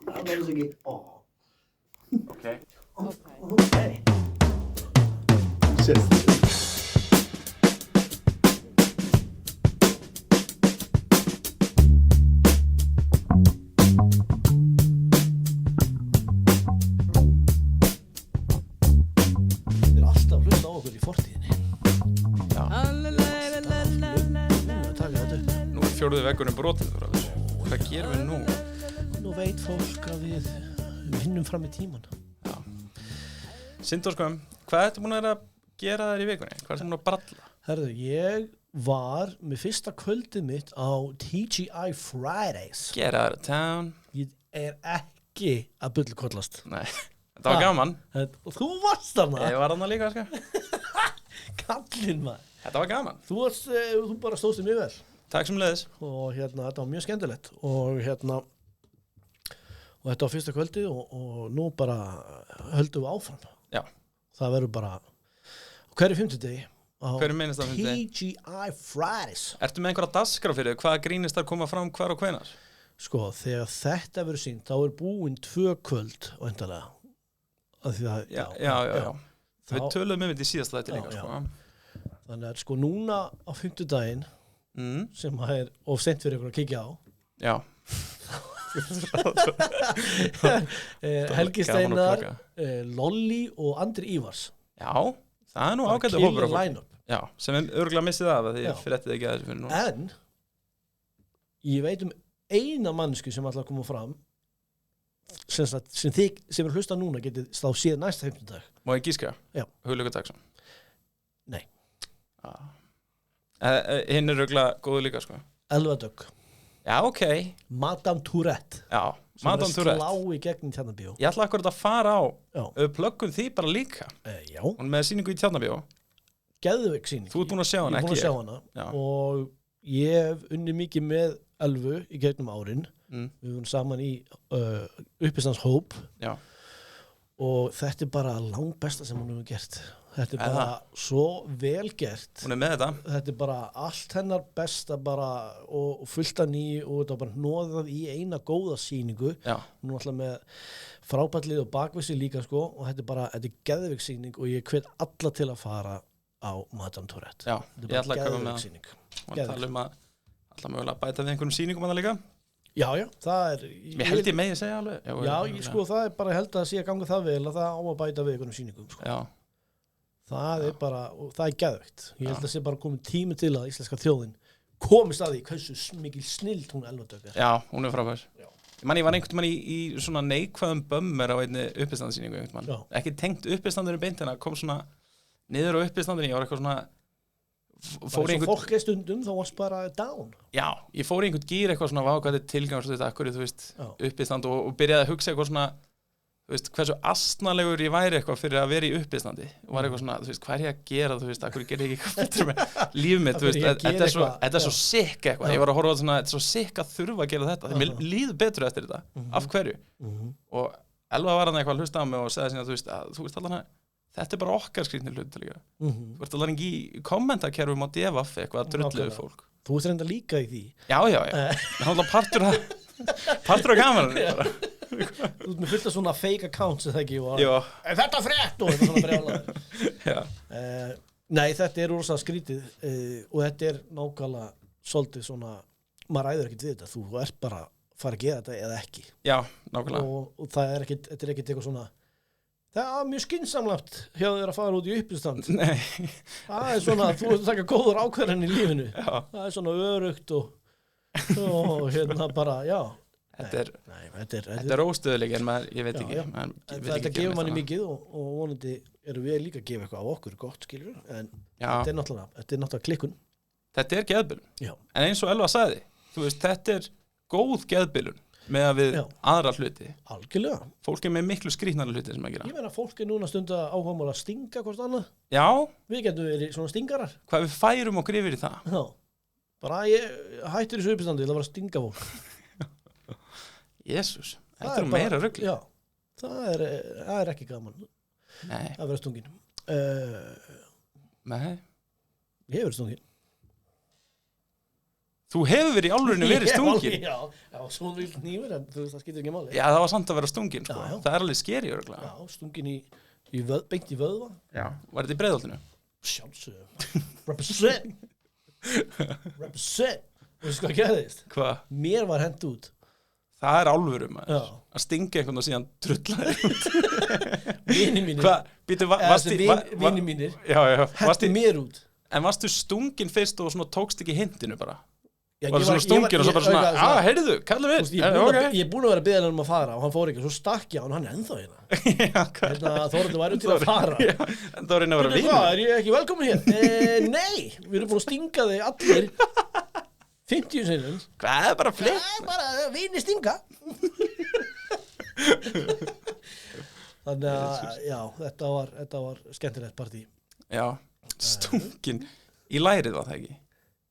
Það verður ekki. Okay. Okay. Sérst. Þið er alltaf að hlusta á okkur í fortíðinni. Já. Takk þetta upp. Nú er fjórði veggurinn brotinn frá þessu. Hvað gerum við nú? Nú veit fólk að við vinnum fram í tíman. Já. Sindor sko, hvað ertu búin að vera að gera þær í vikunni? Hvað ertu búin að bralla? Herðu, ég var með fyrsta kvöldið mitt á TGI Fridays. Get out of town. Ég er ekki að bullkollast. Nei, þetta var gaman. Og þú varst þarna. Ég var þarna líka, sko. Kallinn maður. Þetta var gaman. Þú bara stóðst mjög vel. Takk sem leiðis. Og þetta var mjög skemmtilegt. Og þetta var fyrsta kvöldið og nú bara höldum við áfram. Já. Það verður bara hverju fimmtudegi á Hverju meinist það fimmtudegi? TGI Fridays. Ertu með einhverja dagskrá fyrir þau? Hvaða grínistar koma fram hvar og hvenar? Sko, þegar þetta verður sýnt, þá er búin 2 kvöld væntanlega. Af því að Já. Við Þá- töluðum um þetta í síðasta þetta líka, Já, sko. Þannig að sko núna á fimmtudaginn sem að er of sent fyrir ykkur að kíkja á Já. Helgi Gaman að Steinar, plugga. Lolli og Andri Ívars. Já, það er nú Bara ágættu killer hópur af fólki. line-up. Já, sem við örgulega missið af að því Já. ég fréttið ekki að þessu fyrir nú. En ég veit um eina mannsku sem ætla að koma fram sem er að hlusta núna getið þá síðan næsta fimmtudag. Má ég gíska? Já. Hugleikur Dagsson. Nei. Hinn er örgulega góðu líka, sko. Elva Dögg. Já, ok. Madame Tourette. Já, Sem Madame er að Tourette. slá í gegnum Tjarnabíó. Ég ætla akkurat að fara á Já. plöggum því bara líka. Já. Hún er með sýningu í Tjarnabíó. Geðveik sýning. Þú ert búin að sjá hana, Ég er búin ekki að sjá hana. Já. Og ég hef unnið mikið með Elvu í gegnum árin. Mm. Við vorum saman í uppistandshóp Já. og þetta er bara langbesta sem hún hefur gert. Þetta er Er bara svo vel gert. Hún er með þetta. Þetta er bara allt hennar besta bara og fullt af ný og þetta var bara hnoðað í eina góða sýningu. Já. Hún er alltaf með frábærlið og bakvissi líka sko og þetta er geðveik sýning og ég hvet alla til að fara á Madame Tourette. Já, Þetta ég er ætla bara að köpa með geðveik það. sýning. Og tala um að ætla mögulega að bæta við einhverjum sýningum að það líka. Já, það er... Mér held ég megi segja alveg. sko það er bara ég held að sé að ganga það vel að það á að bæta við einhvern sýningum sko. Já. Það er bara, og það er geðveikt. Ég held að sé bara komið tími til að íslenska þjóðin komist að því hversu mikil snild hún Elva Dögg er. Já, hún er frábær. Já. Ég man, ég var einhvern mann í svona neikvæðum bömmur á einni uppistandsýningu einhvern mann. Já. Ekki tengt uppistandinu beint en kom svona niður á uppistandinu, ég var eitthvað svona fór í Bara eins og einhvern, fólk er stundum þá varst bara down. já, ég fór í einhvern gýr eitthvað svona vákvæði tilgangs þetta, akkur, þú veist, Já. uppistand og byrjaði að hugsa eitthvað svona, þú veist, hversu astnalegur ég væri eitthvað fyrir að vera í uppistandi og var eitthvað svona, þú veist, hvað er ég að gera, þú veist, akkur ger ég ekki eitthvað betur með líf mitt, þú Af veist, hverju ég að þetta er svo, gera eitthvað, þetta er svo já. sick eitthvað, Já. ég var að horfa á svona, þetta er svo sick að þurfa að gera þetta, því mér líður betur eftir þetta, af hverju, og Elva var hann eitthvað að hlusta á mig og segði síðan, þú veist allan að þetta er bara okkar skrýtni hlut líka. Þú ert alveg ekki í kommentakerfum á DFF eitthvað að drulluðu Nákvæmlega. fólk. Þú ert reynda líka í því. Já. Það var partur af gamanum bara. Þú ert með fullt af svona fake accounts eða ekki og Já. er þetta frétt og þetta svona brjálaður. Já. Nei, þetta er rosa skrítið og þetta er nákvæmlega svolítið svona, maður ræður ekkert við þetta, þú ert bara að fara að gera þetta eða ekki. Já, nákvæmlega. Og það er ekkert, þetta er ekkert eitthvað svona, það er mjög skynsamlegt hjá þér að fara út í uppistand. Nei. Það er svona, þú ert að taka góður ákvarðanir í lífinu. Já. Það er svona örugt og hérna bara, já. Þetta er óstöðuleik en maður, ég veit ekki. Já. Þetta gefur manni mikið og vonandi erum við líka að gefa eitthvað á okkur gott, skilur. En þetta er náttúrulega klikkun. Þetta er geðbilun. Já. En eins og Elva sagði, þú veist, þetta er góð geðbilun með að við aðra hluti. Algjörlega. Fólk er með miklu skrýtnari hluti sem að gera. Ég meina, fólk er núna stund að áhugamál að stinga hvort annað. Já. Við getum verið svona stingarar. Hvað við færum okkur yfir í það. Já. Bara ég hættir þessu uppistandi til að vera að stinga fólk. Jesús, þetta er meira rugl. Já, það er ekki gaman. Nei. Að vera stungin. Nei. Ég hef verið stungin. Þú hefur verið í álfurinu verið stungin. Já, svona vilt nýfur, en þú veist, það skiptir ekki máli. Já, það var samt að vera stungin, sko. Já. Það er alveg skeri, örgulega. Já, stungin beint í vöðva. Já. Var þetta í Breiðholtinu? Sjálfsögum. Represent. Og veistu hvað gerðist? Hvað? Mér var hent út. Það er álfurum, maður. Já. Að stinga einhvern og síðan trulla þér út. Vini mínir. Hvað? Býtu, Vini mínir. Já. Hentu mér út. En varstu stungin fyrst og svona tókst ekki hintinu bara? Já, Var það svona stungin og svo bara svona, heyrðu, kallum við. Ég er búin að vera að biðja hann að fara og hann fór ekki, og svo stakk ég á hann er ennþá hérna. Þórhildur væri til að fara. Já, en það var reyna að vera vinur. Hvað, er ég ekki velkomin hér? Nei, við erum búin að stinga þig allir 50 sinnum. Hvað, er bara flipp? Það er bara vini stinga. Þannig að, já, þetta var skemmtilegt partí. Já, stungin í lærið var það ekki?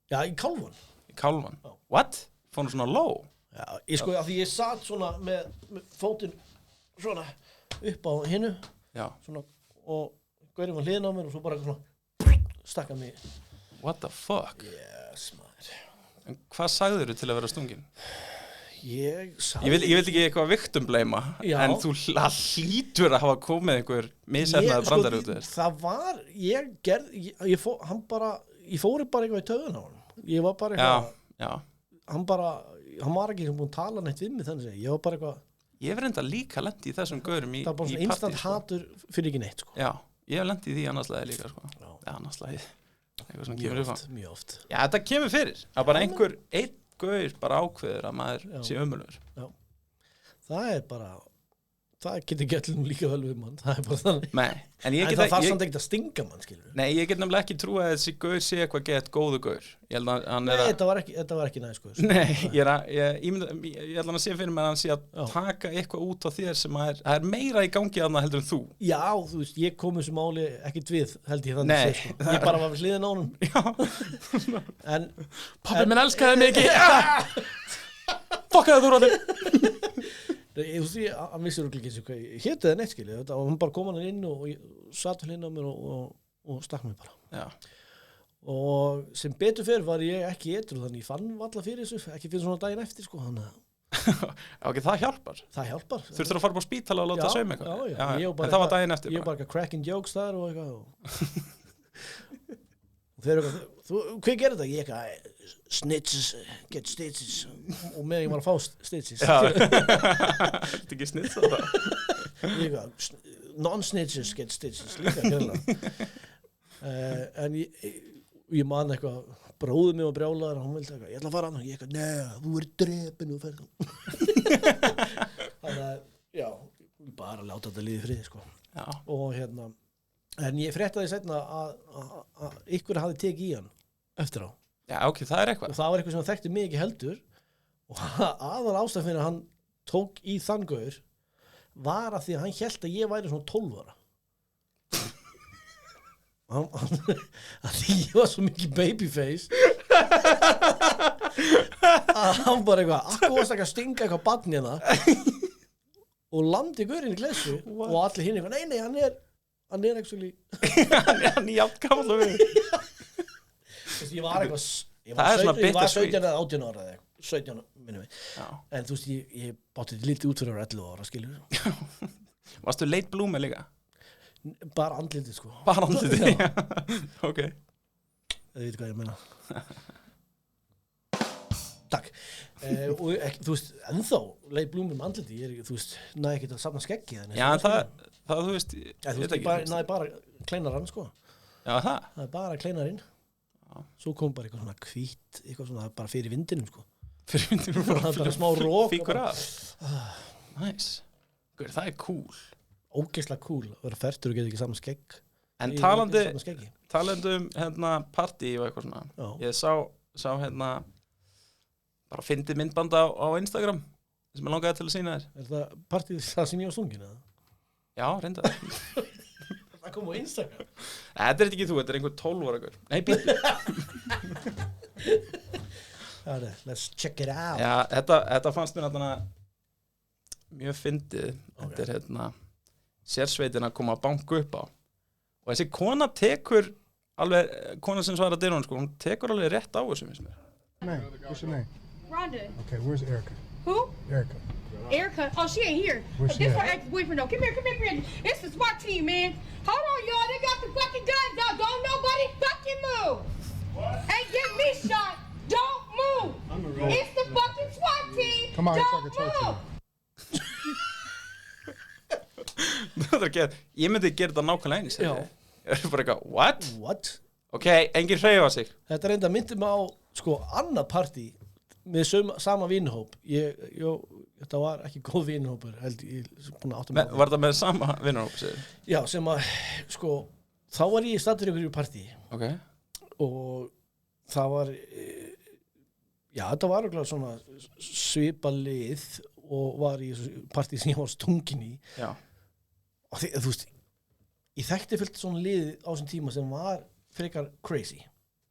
Já, í kálfan. Í kálfan? What? Fór hún svona low? Já, ég sko, af því ég satt svona með fótinn svona upp á hinu. Já. Svona, og gaurinn var hliðin á mér og svo bara svona stakka mig. What the fuck? Yes, maður. En hvað sagðirðu til að vera stungin? Ég vil ekki eitthvað victim-blama, en þú hlýtur að hafa komið einhver misefnaði brandari út af þér. Það var, ég fór bara eitthvað í taugun á hann. Ég var bara eitthvað, hann var ekki búin að tala neitt við mig þannig að ég var bara eitthvað. Ég hef reynda líka lent í þessum gaurum í partí. Það var bara svona instant hatur fyrir ekki neitt, sko. Já, ég hef lent í því annarslagið líka, sko. Já, annarslagið. Mjög oft. Já, þetta kemur fyrir. Að bara einn gaur bara ákveður að maður sé ömurlegur. Já, það er bara, það getur ekki allir líka vel við mann, það er bara þannig. Nei, en það þarf samt ekki að stinga mann, skilur við. Nei, ég get nefnilega ekki trúið að þessi gaur sé eitthvað gett góðu gaur. Ég held að hann Nei, þetta var ekki næst, sko. Nei, ég held að hann sé fyrir mig að hann sé að taka eitthvað út á þér sem það er meira í gangi að það heldur en þú. Já, þú veist, ég kom þessu máli ekkit við, held ég þannig að segja, sko. Ég bara var við hliðin á honum. Já. Pabbi minn elskaði mig ekki. Fokkaði þú ráðum. Þú veist, hann vissur ekki eins og hvað ég héti það neitt, skilja, og hann bara kom hann inn og satt hlinn á mér og stakk mér bara. Já. Og sem betur fyrir var ég ekki edrú, þannig ég fann valla fyrir þessu, ekki fyrir svona daginn eftir, sko, þannig að. Ok, það hjálpar. Það hjálpar. Þurftur að fara upp á spítala og láta sauma eitthvað? Já. En það var daginn eftir bara? Ég var bara eitthvað cracking jokes þar og eitthvað. Og þeir eru eitthvað, hvað gerir þetta? Ég eitthvað, snitches get stitches. Og með ég var að fá stitches. Já, þetta er ekki snitch á það. Ég eitthvað, non-snitches get stitches, líka hérna. En ég man eitthvað, bróðið mig og brjálaður, hann vildi eitthvað, ég ætla að fara annað, ég eitthvað, neða, þú er drepin og ferð. Þannig að, já, bara láta þetta líði friði, sko. Já. Og hérna, en ég fréttaði seinna að ykkur hafði tekið í hann eftir á. Já, ok, það er eitthvað. Og það var eitthvað sem þekkti mig ekki heldur, og aðal ástæð fyrir að hann tók í þann gaur var að því að hann hélt að ég væri svona 12 ára. Að því ég var svo mikið babyface að hann bara eitthvað akkurast ekki að stinga eitthvað barn hérna og landi gaurinn í klessu og allir hinn eitthvað, nei, hann er actually hann er jafn gamall og við. Ég var eitthvað ég var 17 eða 18 ára eða 17 minnum við en þú veist, ég bátti lítið út fyrir 11 ára, skilur. Varstu late bloomer líka? Bara andlitið, sko. Bara andlitið, já. Ok. Þið veit hvað ég meina. Takk. Og þú veist, ennþá late bloomer með andlitið, þú veist, næði ekki að safna skeggi. Já, en það, þú veist, næði bara kleinarann, sko. Já, það? Það bara kleinarinn. Svo kom bara eitthvað svona hvít, eitthvað svona bara fyrir vindinum, sko. Fyrir vindinum? Það er bara smá rók. Fíkur af. Næs. Það er cool. Ógeðslega cool að vera fertur og geta ekki saman skegg. En talandi hérna partí og eitthvað svona. Já. Ég sá hérna bara fyndið myndband á Instagram sem ég langaði til að sýna þér. Er það partíð það sem ég var stungin, eða? Já, reyndar. Það kom á Instagram? Þetta er ekki þú, þetta er einhver 12 ára gaur. Nei, býttu. Let's check it out. Já, þetta fannst mér hérna mjög fyndið. Þetta er hérna sérsveitin að koma að banka upp á og þessi kona tekur alveg, kona sem svarar dyrunum, sko, hún tekur alveg rétt á þessu, finnst mér. Name? What's your name? Rhonda. Okay, where's Erica? Who? Erica. Erica. Oh, she ain't here. Where's she This her at? ex-boyfriend though. Come here, Brandon. It's the SWAT team, man. Hold on, y'all. They got the fucking guns out. Don't nobody fucking move. What? Ain't get me shot. Don't move. It's the fucking SWAT team. Come on, Don't so I can talk to move. Ég myndi gera þetta nákvæmlega eins. Ég er bara eitthvað, what? What? Ok, enginn hreyfa sig. Þetta reynda myndi mig á sko annað partí með sama vinhóp. Þetta var ekki góð vinhópur held ég búin að átta mig á því. Var það með sama vinnarhóp? Já, sem að sko þá var ég stattur ykkur í partí Ok. og það var þetta var okkur svona svipalið og var í partí sem ég var stungin í. Já. Og þú veist, ég þekkti fullt svona lið á þessum tíma sem var frekar crazy.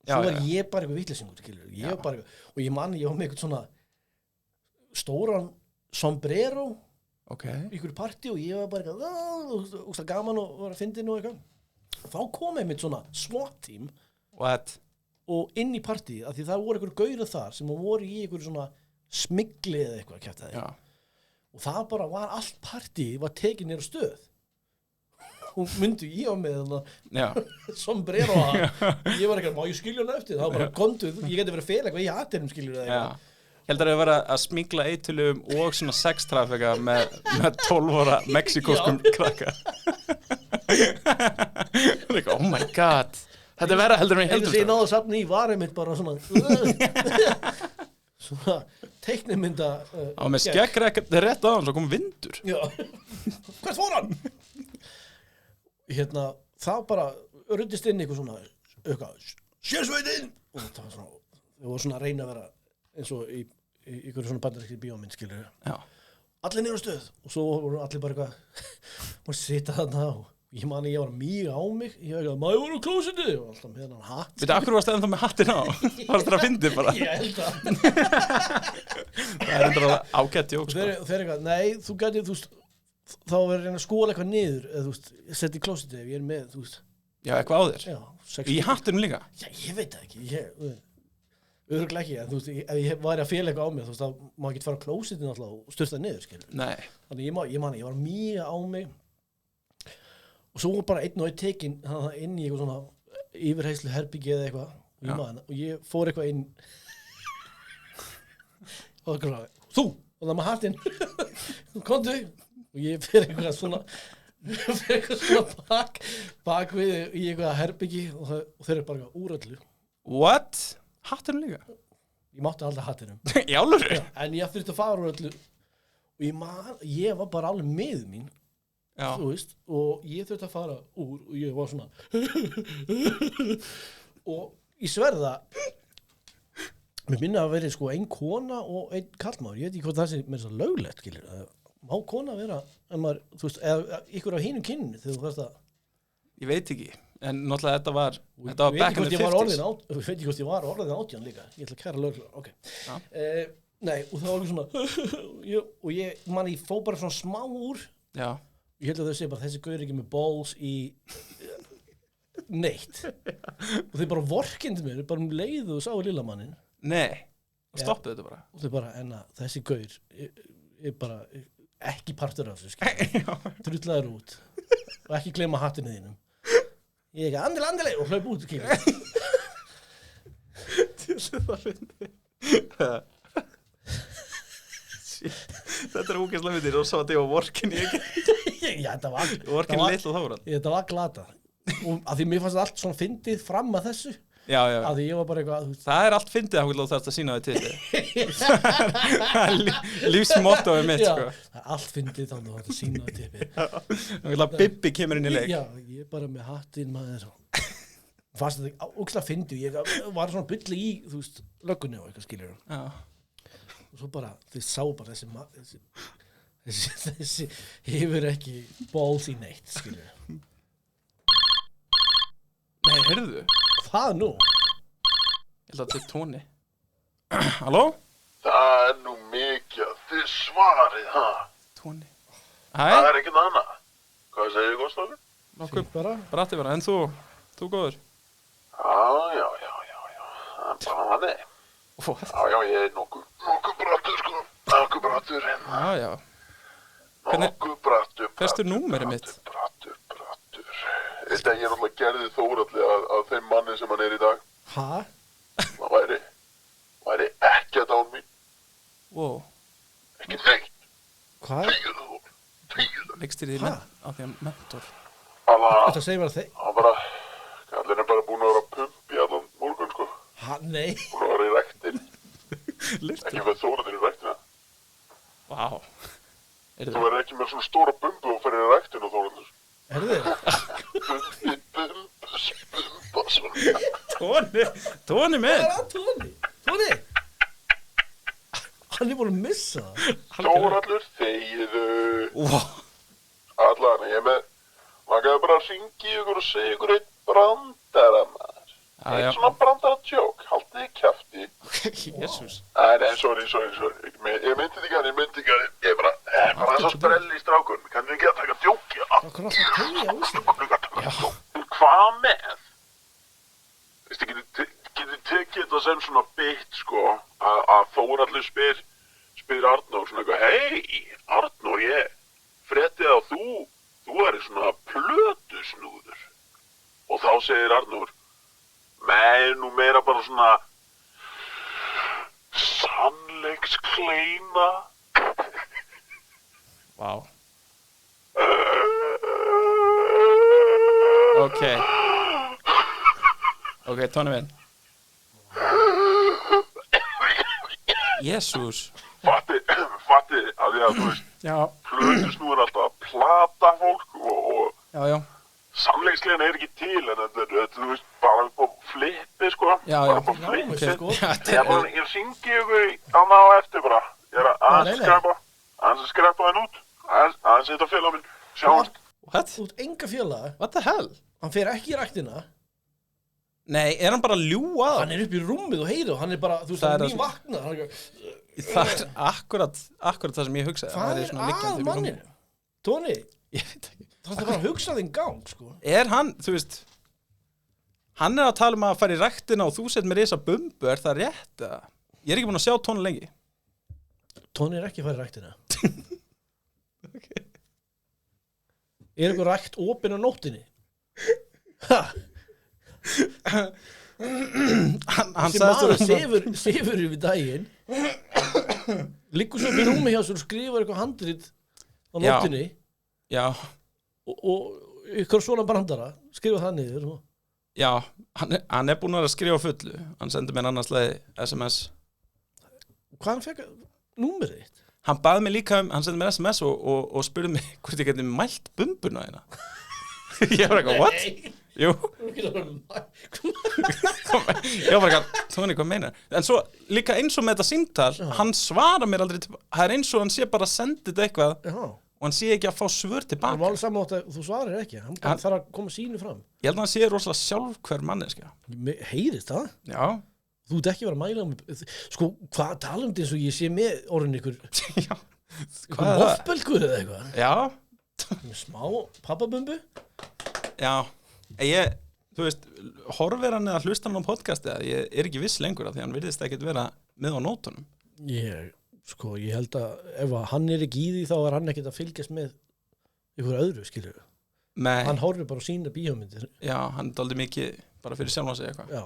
Svo var ég bara eitthvað vitleysingur, skilur. Ég var bara eitthvað, og ég var með eitthvað svona stóran sombrero í ykkur partí og ég var bara eitthvað gaman og var að fyndin og eitthvað. Og þá kom einmitt svona SWAT team og inn í partí, af því það voru ykkur gaurar þar sem voru í ykkur svona smigli eða eitthvað kjaftaði. Og það bara var allt partí var tekið niður á stöð. Og myndi ég á með sombrero ég var eitthvað, má ég skilja hana eftir? Það var bara kontuð, ég geti verið að fela eitthvað í hattinum skilur það eitthvað. Heldur að vera að smigla eitulum og svona sextrafika með 12 ára mexikóskum krakka. Oh my god, þetta verða heldur en ég heldur. Ég náðu að safna í varum mitt bara svona svona teiknimynda á með skeggrekka rétt á hann, svo kom vindur. Já, hvert fór hann? Það bara ruddist inn eitthvað svona sérsveitin og það var svona, þau voru svona að reyna að vera eins og í ykkur svona bandarískri bíómynd skilur allir niður á stöð og svo voru allir bara eitthvað og sita þarna og ég var mjög á mig ég var eitthvað, maður voru á klósinu og alltaf með hann hatt. Veitu, akkur var stæðan þá með hattin á? Varst það að fyndi bara? Ég held að það er endur ágætt jók og þeir eitthvað, nei, þú gæti, þú veist þá verður að reyna að skóla eitthvað niður eða þú veist, setja í klósinu ef ég er með, þú veist já, eitthvað á þér? Já, í hattinum líka? Já, ég veit það ekki, örugglega ekki, en þú veist, ef ég væri að fela eitthvað á mig, þú veist, þá má ekki fara á klósitinu alltaf og styrta niður, skilur. Nei. Þannig ég var mjög á mig og svo var bara einn og einn tekinn inn í eitthvað svona yfirheyslu herbyggi eða eitthvað og ég fór eitthvað inn og það var þú, og það maður hattinn komdu og ég fyrir eitthvað svona bak við í eitthvað herbyggi og þeir eru bara úröllu. What? Hattinum líka? Ég mátti alltaf hattinum. Í alvöru? En ég þurfti að fara úr öllu og ég var bara alveg með mín þú veist, og ég þurfti að fara úr og ég var svona og ég sverða mér minna að vera sko ein kona og ein kallmaður, ég veit ekki hvað það sé með þess að löglegt, skilur, má kona vera maður, þú veist, eða ykkur á hinum kyninu þegar þú veist að ég veit ekki, en náttúrulega þetta var back in the 50s. Ég veit ekki hvort ég var orðin 18 líka, ég ætla að kæra lögla, ok. Nei, og það var ekki svona og ég fó bara svona smá úr. Já. Ég held að þau segja bara, þessi gaur ekki með balls í neitt. Og þau bara vorkindi mér, bara leiðu og sáu lilla mannin. Nei, og stoppuðu þetta bara. Og þau bara, en að þessi gaur er bara ekki partur af þessu, drullaður út. Og ekki gleyma hattinu þínum. Ég ekki, andile, og hlaup út, skilur. Það fyndi. Þetta er ógeðslega myndir og svo að þið var vorkin ég ekki. Já, þetta var vorkin litl og þáran. Þetta var glata. Og að því mér fannst allt svona fyndið fram að þessu. Já. Að því ég var bara eitthvað. Það er allt fyndið að þú þarfst að sína þig til þig. Það er lífsmottóið mitt, sko. Það er allt fyndið þannig að þú sína þig til þig. Þú vil að Bibbi kemur inn í leik. Já, ég er bara með hattinn maður. Fannst þetta ógeðslega fyndið. Ég var svona bulli í, þú veist, löggunni og eitthvað, skilur. Já. Og svo bara, þið sá bara þessi hefur ekki balls í neitt, skilur. Nei, heyrðu. Hvað nú? Ég held að þetta er tóni. Halló? Það er nú mikið, þið svarið, ha? Tóni. Það er ekkert annað. Hvað segir þið, Góðstofur? Nokkuð bratti vera, en þú góður? Já. Það er bara þannig. Og Já, ég er nokkuð brattur, sko. Nokkuð brattur. Já. Nokkuð brattur. Hverstu númerið mitt? Brattur. Þetta ég náttúrulega gerði Þóralli að þeim manni sem hann er í dag. Hæ? Það væri ekki að dán mín. Wow. Ekki neitt. Hvað? Tíu. Leikstýrið í á því að mentor. Þetta segir bara þeir. Hann bara, kallinn er bara búin að vera að pumpi allan morgun, sko. Hæ? Nei. Búin að vera í rektin. Ekki fyrir Þóralli í rektina. Vá. Þú verður ekki með svona stóra bumbu og fyrir í rektin og Þóralli. Herðu? Tóni minn. Tóni? Hann er búin að missa það. Þórallur, þegiðu. Wow. Allan, ég með, maður gæði bara að ringi ykkur og segja ykkur eitt brandara, maður. Eitt svona brandara tjók, haldið þið kjafti. Jésús. Nei, sorry. Ég myndi ekki að ég bara þess að sprelli í strákun. Kannum ekki að taka djóki? Það er alltaf tegja á sig. Hvað með? Veistu, getur tekið þetta sem svona bit, sko, að Þóraldur spyr Arnór svona eitthvað, hei, Arnór, ég fréttið að þú eri svona plötusnúður. Og þá segir Arnór, nei, nú meira bara svona sannleikskleina. Vá. Ok, Tóni minn. Jésús. Fatti að því að þú veist, Já. plötusnúður er alltaf að plata fólk og Já. sannleikslegin er ekki til en þetta þú veist, bara upp á flippi, sko. Já. Bara upp á flippi. Sko. Ég ringi ykkur á eftir bara. Ég er aðeins að skrepa henn út. Aðeins þetta félag minn. Sjáumst. What? Þú ert enga félag. What the hell? Hann fer ekki í ræktina. Nei, er hann bara að ljúga? Hann er upp í rúmið og heyri og hann er bara, þú veist, hann er nývaknað. Það er akkurat það sem ég hugsaði. Hvað er að manninu? Tóni, Ég veit ekki. það er bara að hugsa þinn gang, sko. Er hann, þú veist, hann er að tala um að fara í ræktina og þú sett með risa bumbu, er það rétt? Ég er ekki búin að sjá Tóni lengi. Tóni er ekki að fara í ræktina. Er eitthvað rækt opinn á nóttinni? Hann Þessi maður sefur yfir daginn, liggur svo upp í rúmi hjá sér og skrifar eitthvað handrit á nóttinni. Já. Og ykkur svona brandara, skrifa það niður. Já, hann er búin að vera að skrifa fullu. Hann sendi mér annarslega SMS. Hvað hann fekk númerið þitt? Hann baði mig líka hann sendi mér SMS og spurði mig hvort ég geti mælt bumbuna hérna. Ég var eitthvað, what? Jú. Ég var eitthvað, Tóni, hvað meinar? En svo líka eins og með þetta símtal, hann svarar mér aldrei, það er eins og hann sé bara að senda þetta eitthvað og hann sé ekki að fá svör tilbaka. Það var alveg saman átt að þú svarir ekki, hann þarf að koma sínu fram. Ég held að hann sé rosalega sjálfhverf manneskja. Heyrist það? Já. Þú ert ekki verið að mæla sko, hvað tala um þetta eins og ég sé með orðin ykkur Já. Hvað er það? Hoffbelgur eða eitthvað? Já. Smá pappabumbu? Já. Þú veist, horfir hann eða hlustar hann á podcasti að ég er ekki viss lengur af því hann virðist ekkert vera með á nótunum. Ég held að ef að hann er ekki í því þá er hann ekkert að fylgjast með ykkur öðru, skilur við. Nei. Hann horfir bara á sína bíómyndir. Já, hann er aldrei mikið bara fyrir sjálf að segja eitthvað. Já.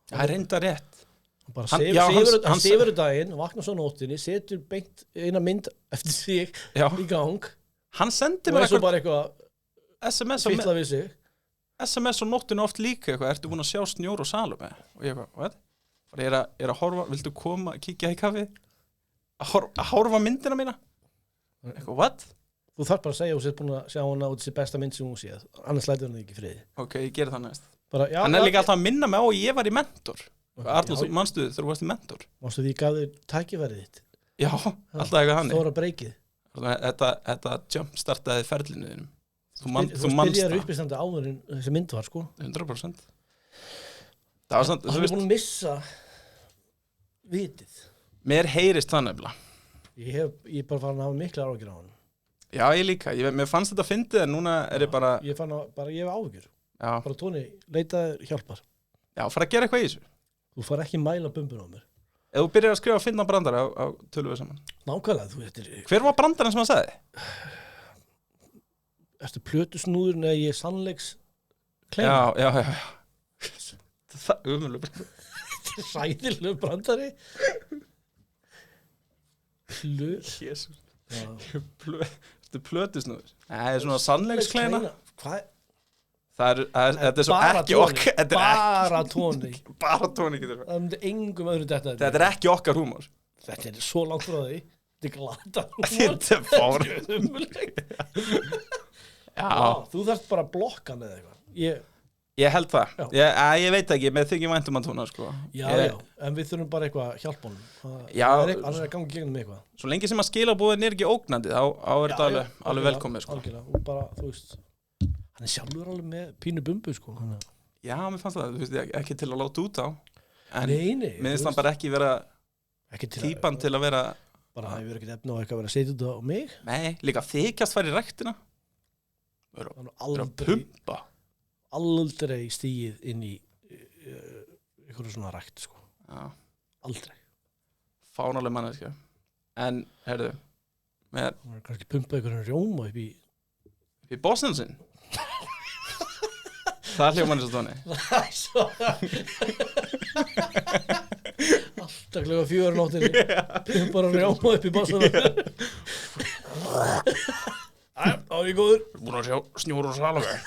Það er reynda rétt. Hann sefur daginn, vaknar svo nóttinni, setur beint eina mynd eftir sig í gang. Hann sendi mér eitthvað SMS á nóttinu oft líka eitthvað, ertu búin að sjá Snjór og Salome? Og ég eitthvað, what? Ég er að horfa, viltu koma, kíkja í kaffi? Að horfa myndina mína? Eitthvað, what? Þú þarf bara að segja og sér búin að sjá hana út þessi besta mynd sem hún séð, annars lætur hann ekki friði. Ok, ég ger það næst. Hann er líka alltaf að minna mig á að ég var í mentor. Arnór, þú manstu þegar þú varst í mentor? Manstu því ég gaf þér tækifærið þitt? Já, alltaf eitthvað hann. Stóra breykið. Þetta jumpstartaði ferlinu þínum. Þú spyrjar uppistandi áður en þessi mynd var, sko. 100%. Hann er búin að missa vitið. Mér heyrist það nefnilega. Ég er bara farin að hafa mikla áhyggjur á hann. Já, ég líka. Mér fannst þetta fyndið en núna er ég bara... Ég hef áhyggjur. Já. Bara Tóni, leitaði hjálpar. Já, fara að gera eitthvað í þessu. Þú fara ekki mæla bumbun á mér. Ef þú byrjar að skrifa að finna brandara á tölum við saman. Nákvæmlega, þú veitir. Hver var brandarinn sem hann sagði? Ertu plötusnúðurinn eða ég er sannleiks kleina? Já. Það er umhverfið brandari. Þetta er sæðilegu brandari. Jésús. Þetta er plötusnúður. Það er svona sannleiks kleina. Hvað? Þetta er svo ekki okkar. Bara tóni. Bara tóni getur það. Það myndi engum öðru þetta. Þetta er ekki okkar húmor. Þetta er svo langt frá því. Þetta er glata húmor. Þetta er fár. Já, þú þarft bara að blokka hann eða eitthvað. Ég held það. Ég veit ekki, með þykir væntum að tóna, sko. Já, en við þurfum bara eitthvað hjálp honum. Já. Hann er að ganga gegnum eitthvað. Svo lengi sem að skilabúðin er ekki ógnandi, þá er þetta alveg velkomið, sko. Algjörlega, og bara, þú veist, hann er sjálfur alveg með pínu bumbu, sko. Já, mér fannst það, þú veist, ekki til að láta út á. En nei, mér finnst hann bara ekki vera típan til að vera... Bara það hefur ekkert efni á eitthvað að vera að setja út á mig. Nei, líka þykjast fær í ræktina. Vera að pumpa. Aldrei stíið inn í einhverju svona rækt, sko. Já. Aldrei. Fánaleg manneskja. En, heyrðu, það er kannski pumpað einhverjum rjóma upp í Bosninsinn. Það er hljóman eins og tóni. Alltaf klukka 4 nóttinni. Pumpar að rjóma upp í Bosninsinn. Þá er ég góður. Búin að sjá snjór og salveg.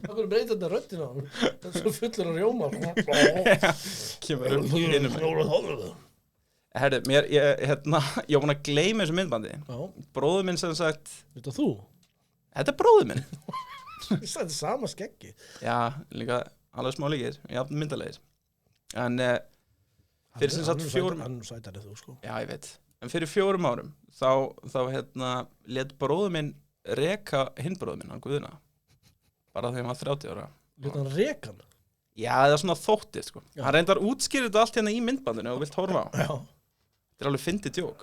Það er breytið þetta röddina á hann. Það er svo fullur að rjóma. Kemur upp í hinum. Herðu, ég var búin að gleyma þessu myndbandi. Bróður minn sem sagt... Þetta þú? Þetta er bróður minn. Þetta er sama skeggi. Já, líka alveg smá líkir. Já, myndalegir. En fyrir sem sagt 4... Hann sætar þú, sko. Já, ég veit. En fyrir 4 árum, þá lét bróður minn reka hinn bróður minn, hann Guðna. Bara þegar hann var 30 ára. Lét hann reka hann? Já, það er svona þóttið, sko. Já. Hann reyndar útskýrði þetta allt hérna í myndbandinu og vilt horfa á. Já. Þetta er alveg fyndið djók.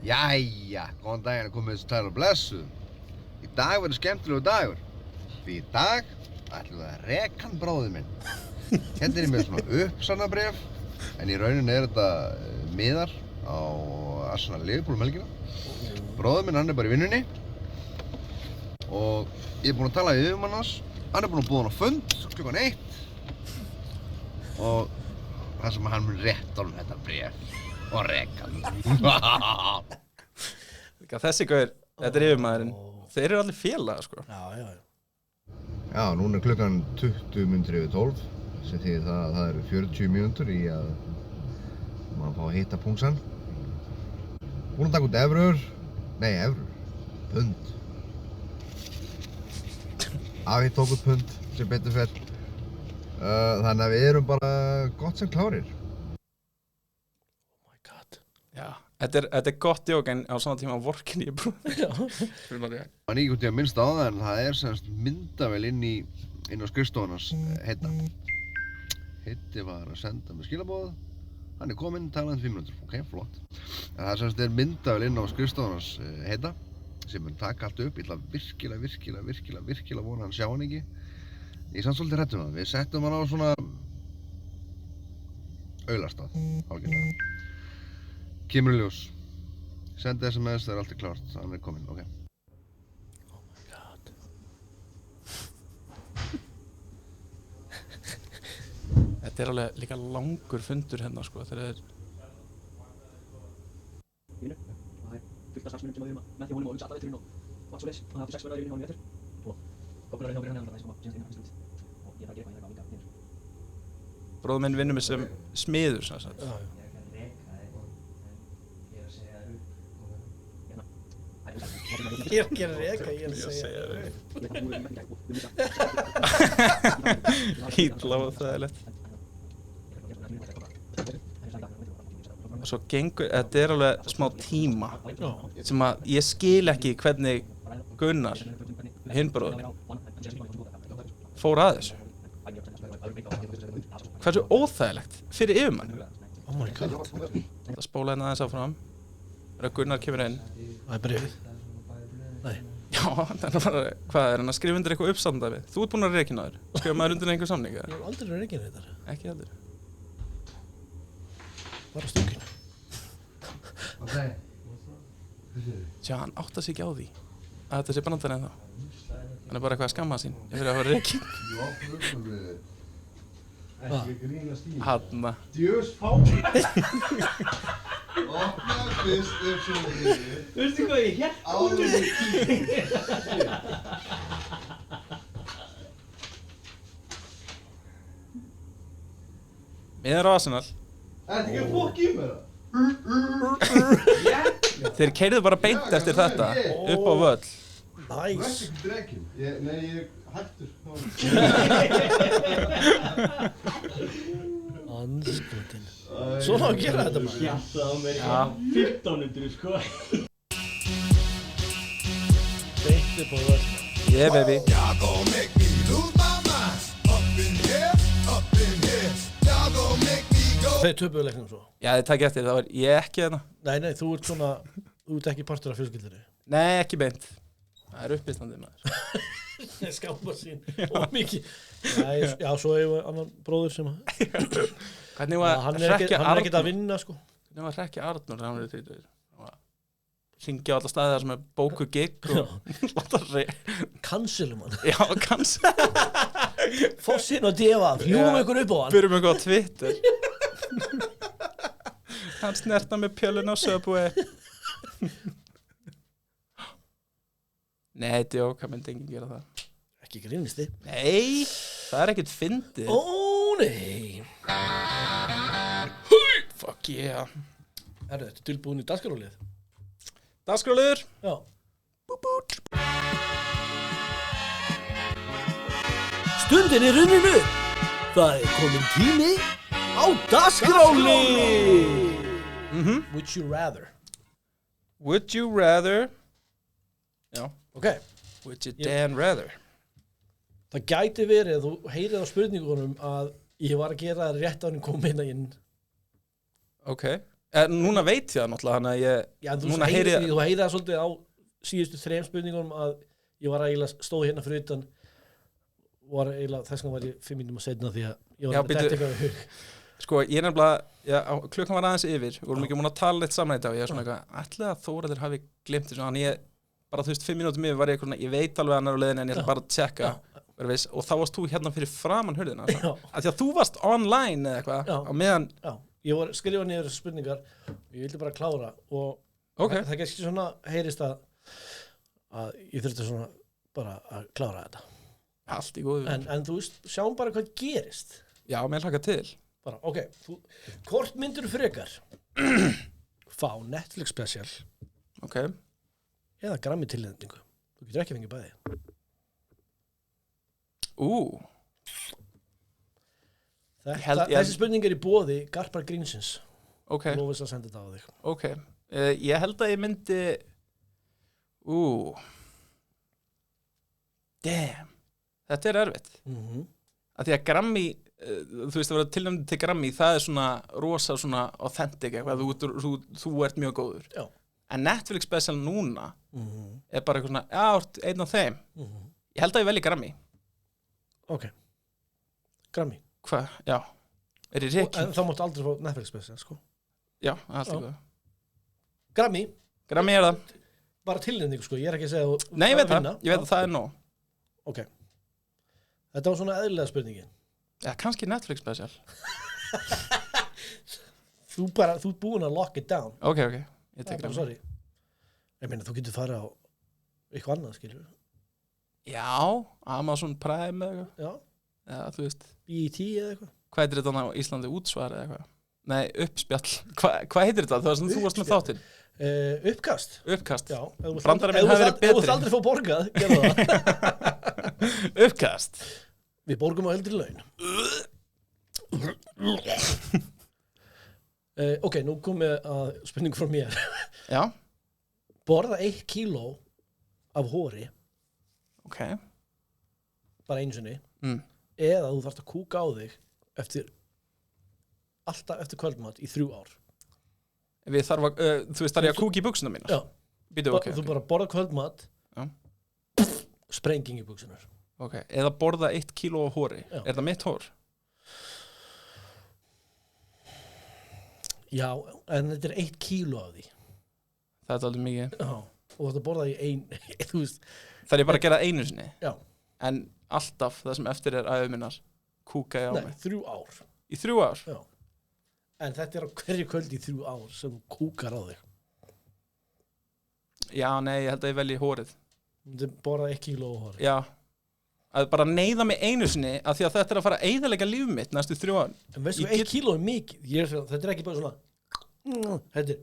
Jæja, góðan daginn að koma þessu tæl og blessu. Í dag verður skemmtilegu dagur. Því í dag ætlum við að reka hann bróður minn. Hérna er ég með svona uppsannabréf, en í rauninni er þetta miðar á Arsenal Liverpool helgina. Bróður minn, hann er bara í vinnunni og ég er búinn að tala í yfirmann hans. Hann er búinn að búða hann á fund klukkan 1 og það sem hann mun rétta honum þetta bréf og reka hann. Þessi gaur, þetta er yfirmaðurinn. Þeir eru allir félaga, sko. Já. Já, núna er klukkan 20:12 sem þýðir það eru 40 mínútur í að maður fá að hitta pungsan. Búinn að taka út evrur. Pund. Afi tók út pund sem betur fer. Þannig að við erum bara gott sem klárir. Oh my god. Já, þetta er gott djók en á sama tíma vorkin ég brú. Já. Man er ekki út í að minnsta á það en það er semst myndavél inn á skrifstofunars Heita. Heiti var að senda með skilaboð. Hann er kominn, talaði 5 minútur. Ok, flott. En það semst er myndavél inn á skrifstofunars Heita sem mun taka allt upp. Ég ætla virkilega vona hann sjá hann ekki. Ég er samt svolítið hræddur um það. Við settum hann á svona aulastað, hálfgerðlega. Kemur í ljós. Sendi SMS, það er allt klárt. Hann er kominn, ok. Oh my god. Þetta er alveg líka langur fundur hérna, sko. Þegar það er... Það er fullt af starfsmönnum sem að við erum með því honum og umsata veiturinn og allt svo leys. Það er 6 verðar í hálfum vetur og góðbjörnarinn á byrjan hann það sem að síðan inn á fyrst út. Og ég er að gera eitthvað líka niður. Bróður minn vinnur mig sem smiður, svo að sagt. Ég er ekki að reka, ég er að segja Ítla og þægilegt. Og svo gengur, þetta er alveg smá tíma sem að ég skil ekki hvernig Gunnar, hinn bróðurinn, fór að þessu. Hversu óþægilegt fyrir yfirmann. Oh my god. Það spóla hérna aðeins áfram. Gunnar kemur inn. Það er bréfið. Nei. Já, það er bara, hvað er hann að skrifa undir eitthvað uppsamdæmi? Þú ert búinn að rekina þér. Skrifa maður undir einhver samning, eða? Ég hef aldrei rekin þetta. Ekki heldur. Bara stúkin. Okay. Sjá, hann átta sig ekki á því að þetta sé brandar en þá. Hann er bara eitthvað að skamma sín yfir að fara reiki. Ekki grínast í. Hanna. Djöfus fáið. Opnaðu fyrst svo grínir. Veistu hvað ég hélt? Áður í tíu. Miðar á Arsenal. Ertu ekki að fokk í mér það? Þeir keyrðu bara beint eftir þetta upp á völl. Þú ert Næs. ekki drekinn. Nei, ég er hættur. Andskotin. Svona að gera þetta maður. Hjartað á mér Já. 1500 sko. Beint upp á völl. Yeah, baby. Y'all gon' make me lose my mind. Up in here, up in here. Y'all gon' make me go. Þeir töpuðu leiknum svo. Já, þið takk eftir, það var ég ekki þarna. Nei, þú ert svona, þú ert ekki partur af fjölskyldinni. Nei, ekki beint. Það er uppistandið maður. Skápa sín og mikið. Nei, já, svo hefur við annan bróður sem að... Hvernig var Hann er ekkert að vinna, sko. Hvernig var Hrekki Arnór þegar hann verið 30? Hringja á alla staði þar sem er bóku gig og láta Cancelum hann. Já, kannski. Fossin og defa, fljúum ykkur upp á hann. Byrjum eitthvað á Twitter. Hann snerta með pjölun á Subway. Nei, djók, hvað myndi enginn gera það? Ekki grínisti. Nei, það er ekkert fyndið. Ó, nei. Fuck yeah. Herru, þetta er tilbúin í dagskrálið. Dagskrálur. Já. Stundin er runnin upp. Það er komin tími á dagskrálið. Would you rather? Would you rather? Já. Ok. Would you damn rather? Það gæti verið að þú heyrið á spurningunum að ég var að gera það rétt á hann komin inn. Ok. Núna veit ég það náttúrulega, hann að ég... Já, en þú núna heyrið það svolítið á síðustu 3 spurningunum að ég var eiginlega stóð hérna fyrir utan var eiginlega, þess vegna var ég 5 mínútum að seinna því að ég var að þetta eitthvað við hug. Sko, ég nefnilega, klukkan var aðeins yfir, við vorum ekki múin að tala eitt saman í dag og ég er svona eitthvað, ætlaði að Þórhallur hafi glemt þessu, þannig ég, bara þú veist, 5 mínútum yfir var ég eitthvað, ég veit alveg hann er á leiðinni en ég ætla bara að tjekka, og þá varst þú hérna fyrir framan hurðina, af því að þú varst online eða eitthvað, á meðan... Já, ég var að skrifa niður þessu spurningar og ég vildi bara klára og það er ekki svona heyrist að ég þurfti svona bara að klára þetta. Allt í góðu. En þú veist, sjáum bara hvað gerist. Já, mér hlaka til. Bara, ok, hvort myndur frekar fá Netflix special eða Grammy tilnefningu? Þú getur ekki fengið bæði. Þessi spurning er í boði Garpar Grínsins. Lofis að senda þetta á þig. Ok, ég held að ég myndi damn, þetta er erfitt. Að því að Grammy, þú veist að vera tilnefndur til Grammy, það er svona rosa svona authentic eitthvað, þú ert mjög góður. Já. En Netflix special núna er bara eitthvað svona, já, einn af þeim. Ég held að ég velji Grammy. Ok, Grammy. Hvað? Já. Er ég rekin? En þá máttu aldrei fá Netflix special, sko. Já, allt í góðu. Grammy er það. Bara tilnefning, sko, ég er ekki að segja nei, ég veit það, að það er nóg. Ok. Þetta var svona eðlilega spurningin. Já, kannski Netflix special. Þú ert búin að lock it down. Ok, ég tek Grammy. Sorry. Ég meina, þú getur farið á eitthvað annað, skilur. Já, Amazon Prime eða eitthvað. Já. Já, þú veist. BET eða eitthvað. Hvað heitir þetta á Íslandi? Útsvar eða eitthvað? Nei, uppspjall. Hvað heitir þetta? Það var sem þú varst með þáttinn. Uppkast. Uppkast. Já. Brandarinn minn hafi verið betri. Ef þú aldrei fá borgað, gerðu það. Uppkast. Við borgum á eldri laun. Ok, nú komið að spurningu frá mér. Já. Borða 1 kíló af hóri. Ok. Bara einu sinni. Eða þú þarft að kúka á þig alltaf eftir kvöldmat í 3 ár. Þú veist, þarf ég að kúka í buxuna mínar? Já. Okay. Þú bara borða kvöldmat, sprenging í buxunar. Ok, eða borða 1 kíló af hóri. Já. Er það mitt hór? Já, en þetta er 1 kíló af því. Það er alveg mikið. Já, og þetta borða í þú veist. Það er bara að gera einu sinni. Já. En alltaf það sem eftir er æðu minnar kúka ég á mig. Nei, 3 ár. Í 3 ár? Já. En þetta er á hverju kvöld í 3 ár sem kúkar á þig. Já, nei, ég held að ég velji hórið. Þetta borða 1 kíló á hórið. Já. Að bara neyða mig einu sinni af því að þetta er að fara að eyðileggja líf mitt næstu 3 ár. En veistu, 1 kíló er mikið. Þetta er ekki bara svona. Þetta er.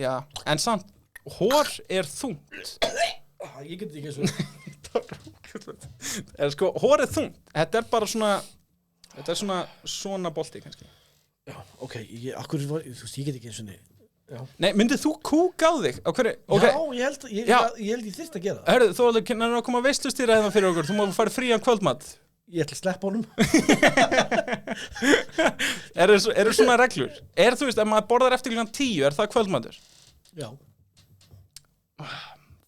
Já, en samt, hór er þungt. Ég get ekki svona. En sko, hór er þungt. Þetta er bara svona, þetta er svona bolti kannski. Já, ok, þú veist, ég get ekki eins og niður. Já. Nei, myndið þú kúka á þig? Á hverju? Okay. Já, ég held ég þyrst að gera það. Hörðu, þú alveg kynnar að koma að veislustýra hérna fyrir okkur. Þú má fara frían kvöldmat. Ég ætla að sleppa honum. Eru svona reglur? Þú veist, ef maður borðar eftir klukkan 10, er það kvöldmatur? Já.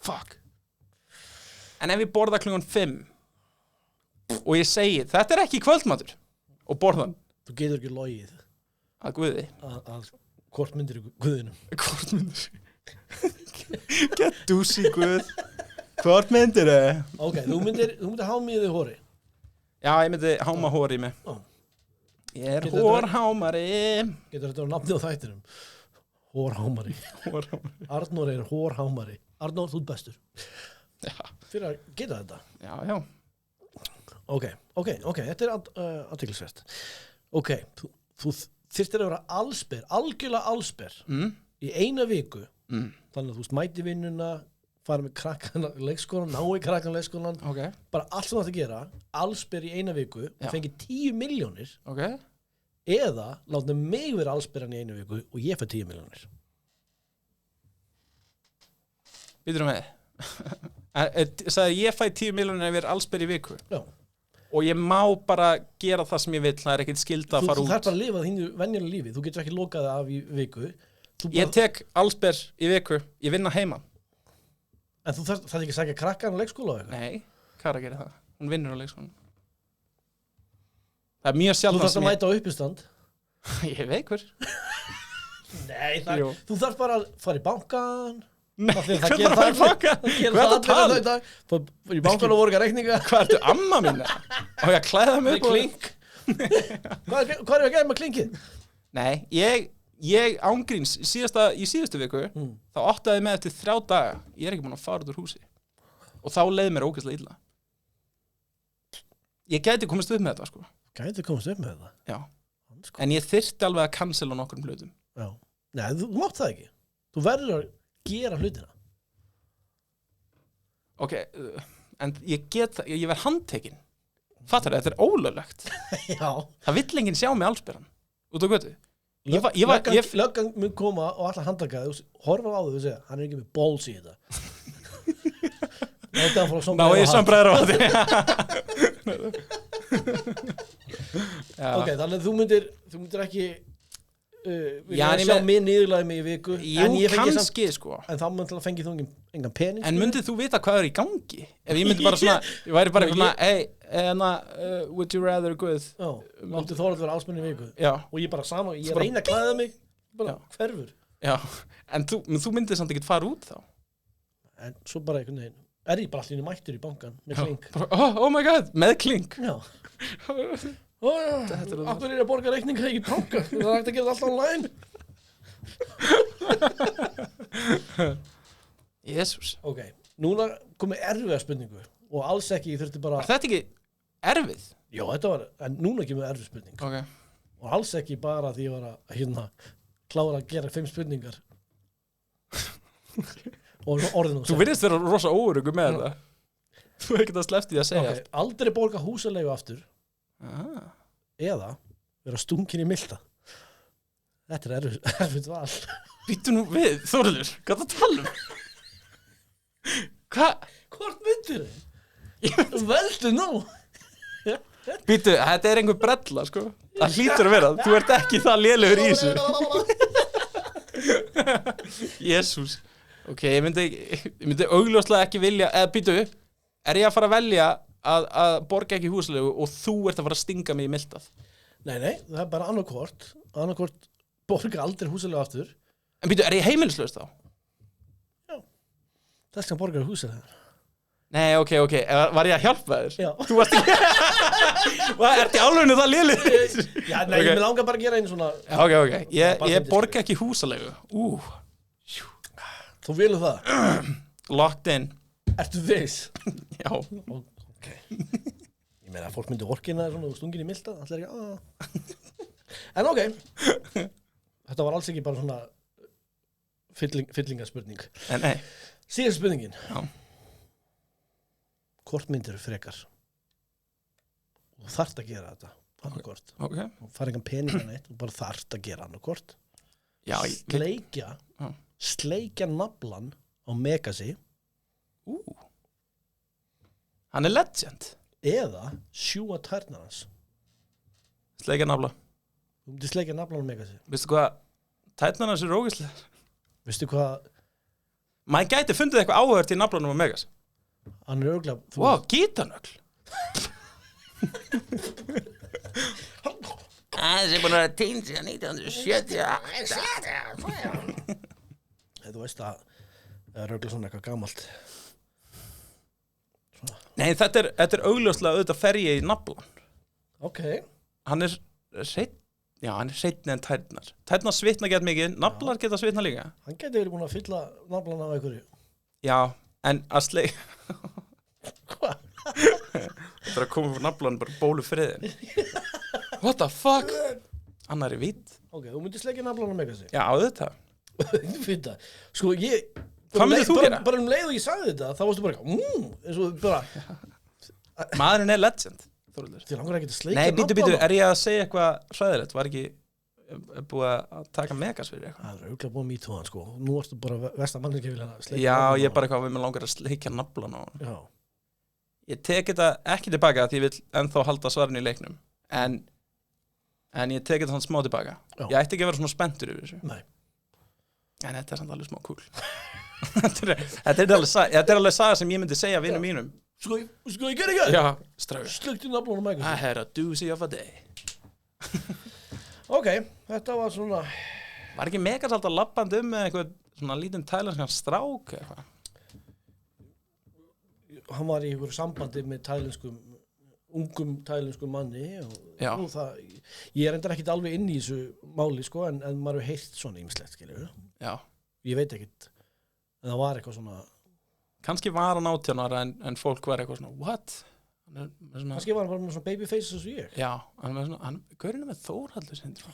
Fuck. En ef ég borða klukkan 5 og ég segi, þetta er ekki kvöldmatur og borðan. Þú getur ekki logið. Að guði. Hvort myndir guðinum? Hvort myndir? Get dúsi guð. Hvort myndir þau? Ok, þú myndir háma í þig hóri. Já, ég myndi háma hóri í mig. Ég er hórhámari. Getur þetta á nafni á þættinum? Hórhámari. Arnór er hórhámari. Arnór, þú ert bestur. Já. Fyrir að geta þetta. Já, já. Ok, þetta er athyglisvert. Ok, þú þyrftir að vera algjörlega allsber í 1 viku. Þannig að þú mæti vinnuna, fara með krakkana leikskólan, ná í krakkana leikskólan, bara allt sem þú ætti að gera, allsber í 1 viku, og fengi 10 milljónir, eða láta mig vera allsberan í 1 viku og ég fæ 10 milljónir. Býtum með sagði ég fæ 10 milljónir ef ég er allsber í viku. Já. Og ég má bara gera það sem ég vill, það er ekkert skylda að fara út. Þú þarf bara að lifa þínu venjulega lífi, þú getur ekki lokað af í viku. Ég tek allsber í viku, ég vinna heima. En þú þarf ekki að sækja krakkan á leikskóla og eitthvað? Nei, Kara gerir það. Hún vinnur á leikskólanum. Það er mjög sjálfan Þú þarf að mæta á uppistand. Ég er veikur. Nei, þú þarf bara að fara í bankan. Nei, hvað þarf að fara í bankan? Hvað er það að tala? Í bankan og voru ekki reikninga. Hvað ertu amma mína? Á ég að klæða mig upp? Klink. Hvað er ég að gera með klinkið? Nei, ég ángríns í síðustu viku, þá áttaði með eftir 3 daga. Ég er ekki búin að fara út úr húsi. Og þá leið mér ógeðslega illa. Ég gæti komist upp með þetta, sko. Gæti komist upp með þetta? Já. En ég þyrfti alveg að cancela nokkrum hlutum. Já. Nei, þú mátt það ekki. Þú verður að gera hlutina. Ok, en ég verð handtekinn. Fattar það, þetta er ólöglegt. Já. Það vill enginn sjá mig allsberan. Út á götu. Löggan mun koma og allar handtaka þig og horfa á þig og segja, hann er ekki með balls í þetta. Ná, ég svambræður á þetta. Ok, þannig að þú myndir ekki sjá mig niðurlæði mig í viku. Jú, kannski, sko. En þá fengið þú engan pening. En myndið þú vita hvað er í gangi? Ef ég myndi bara svona, ég væri bara svona, would you rather guð? Já, myndið þú að vera áspenni í viku. Já. Og ég bara sama, ég reyna að klæða mig, bara hverfur. Já, en þú myndið samt ekkert fara út þá? En svo bara einhvern veginn. Er ég bara allir mættur í bankan með klink. Oh my god, með klink? Já. Akkur er að borga reikninga í banka. Það er hægt að gera allt online. Jésús. Ok, núna komið erfiða spurningu og alls ekki, ég þurfti bara... Var þetta ekki erfið? Já, þetta var, en núna kemur erfið spurning. Ok. Og alls ekki bara því ég var að klára að gera 5 spurningar. Og orðin og þú virðist vera rosa óöruggur með þetta. Þú er ekkert að sleppti því að segja allt. Aldrei borga húsaleigu aftur. Eða vera stungin í milta. Þetta er erfitt val. Býttu nú við, Þórður, hvað það tala um? Hvað? Hvort myndir þið? Veldu nú. Býttu, þetta er einhver brella, sko. Það hlýtur að vera, þú ert ekki það lélegur í þessu. Jésús. Ok, ég myndi augljóslega ekki vilja, býtu, er ég að fara að velja að borga ekki húslegu og þú ert að fara að stinga mig í miltað? Nei, það er bara annarkvort borga aldrei húsalega aftur. En býtu, ég heimilislaus þá? Þess að borga húsalega. Nei, ok, var ég að hjálpa þér? Já. Þú varst ekki Ertu í álfunni það lélið? Já, nei, ég langar bara að gera einu svona. Já, ok, ég borga ekki húsalegu. Þú vilur það? Locked in. Ertu viss? Já. Ok. Ég meina að fólk myndi orkina svona og stungin í milta, allir ekki En ok. Þetta var alls ekki bara svona fyllingaspurning. Nei. Síðast spurningin. Já. Hvort myndir frekar? Þú þarft að gera þetta. Annarkvort. Ok. Þú fær engan pening en eitt, þú bara þarft að gera annarkvort. Já. Sleikja naflan á Megasi. Hann legend. Eða sjúga tærnar hans. Sleikja nafla. Þú myndir sleikja naflan á Megasi. Veistu hvað? Tærnar hans ógeðslegar. Veistu hvað? Maður gæti fundið eitthvað áhört í naflanum á Megas. Hann örgulega... Wow, gítarnögl. Það búin að vera týnd síðan 1978. Þú veist að það er örgulega svona eitthvað gamalt. Nei, þetta er augljóslega auðvitað fer ég í naflan. Ok. Hann er hreinn en tærnar. Tærnar svitna gett mikið, naflar geta svitna líka. Hann geti verið búin að fylla naflan af einhverju. Já, en að Hvað? Þetta er að koma fyrir naflan bara bólu friðin. What the fuck? Annar er vitt. Ok, þú myndir sleikja naflan á Megasi. Já, auðvitað. Fynda. Sko, Hvað myndir þú gera? Bara leið og ég sagði þetta, þá varstu bara eins og bara... Maðurinn er legend, Þórhildur. Þið langar ekki að sleikja Nei, naflan. býtu, er ég að segja eitthvað hræðilegt? Var ekki búið að taka Megas fyrir eitthvað? Það er auðvitað búin mýtóðan, sko. Nú ertu bara vestamann ekki vilja sleikja. Já, ég bara eitthvað, við mér langar að sleikja naflan á hann. Já. Ég tek þetta ekki tilbaka því ég vil ennþá halda svarinu í leiknum. En ég tek þetta svona smá tilbaka. Já. Ég ætti ekki að vera svona spenntur yfir þessu. Nei. En þetta er samt alveg smá cool. Þetta er alveg saga sem ég myndi segja vinum mínum. Sko, ég ger ekki það? Já, strafur. Sleikti naflan á Megasi. I had a doozy of a day. Ok, þetta var svona... Var ekki Megas alltaf labbandi með eitthvað svona lítinn tælanskan strák eitthvað? Hann var í einhverju sambandi með ungum tælenskum manni og það, ég er enda ekkit alveg inn í þessu máli, sko, en maður hefur heyrt svona ýmislegt, skilur. Já. Ég veit ekkit, en það var eitthvað svona... Kannski var hann 18 ára en fólk var eitthvað svona, what? Kannski var hann bara með svona babyface eins og ég. Já, gaurinn er með Þórhallur syndrom.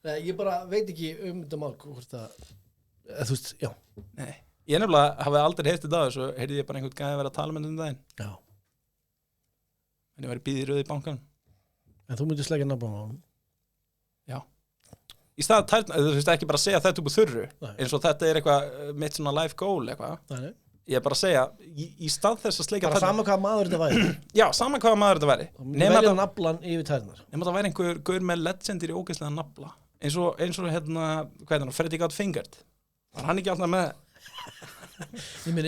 Nei, ég bara veit ekki þetta mál, hvort það, þú veist, já. Nei, ég nefnilega hafi aldrei heyrt þetta svo heyrði ég bara einhvern gæði að vera að tala með daginn. Já. En ég var í bíði í röði í bankanum. En þú myndir sleikja naflan á hann. Já. Í stað tærna, þú veist ekki bara að segja þetta upp úr þurru, eins og þetta er eitthvað mitt svona life goal eitthvað. Nei. Ég er bara að segja, í stað þess að sleika bara sama hvaða maður þetta væri. Já, sama hvaða maður þetta væri. Velja naflan yfir tærnar. Nema það væri einhver gaur með legendir í ógeðslega nafla. Eins og hérna, hvað er það, Freddy Got Fingered. Var hann ekki alltaf með...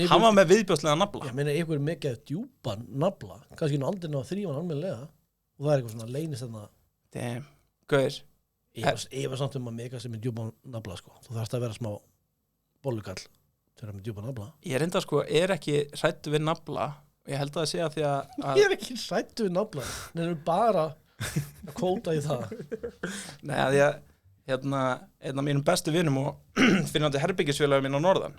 Hann var með viðbjóðslega nafla. Ég meina einhver mikið djúpan nafla. Kannski nú aldrei ná að þrífa hann almennilega. Og það er eitthvað svona leynist þarna. Damn, gaur. Ég var samt að mega sem er djúpan nafla, sko. Þú þarfst að vera smá bollukall til að með djúpan nafla. Ég reynda, sko, er ekki hrættu við nafla. Ég held að það sé að því að... Ég er ekki hrættu við nafla. Það er bara að kvóta í það. Nei, að ég... Hérna, einn af mínum bestu vinum og finnandi herbyggisfélagi mín á norðan.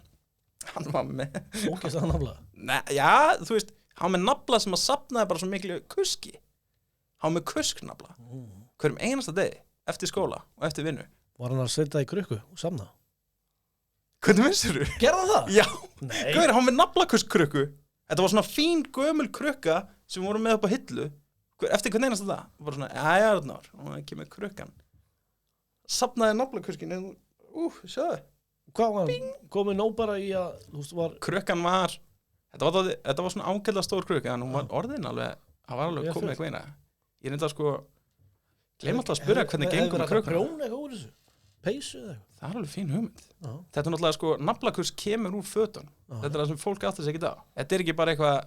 Hann var með... Ógeðst að nafla? Nei, já, þú veist, hann var með nafla sem að safnaði bara svo miklu kuski. Hann var með kusknafla. Hverjum einasta degi, eftir skóla og eftir vinnu. Var hann að setja í krukku og samna? Hvernig vissir þú? Gerða það? Já, nei. Hver, hann var með naflakuskkrukku. Þetta var svona fín gömul krukka sem voru með upp á hillu. Eftir hvern einasta dag. Það var svona, já, og hann ekki með krukkan. Safnaði naflakuskin sjáðu. Hvað var hann? Komið nóg bara í að var... Krukkan var þetta var svona ágætlega stór krukka en hún var orðin alveg, það var alveg komið eitthvað eina. Ég reynda sko gleym alltaf að spyrja hvernig gengur með krukkan. Prjóna eitthvað úr þessu? Peysu eða eitthvað? Það er alveg fín hugmynd. Þetta er náttúrulega sko, naflakus kemur úr fötunum. Þetta er það sem fólk áttar sig ekki á. Þetta er ekki bara eitthvað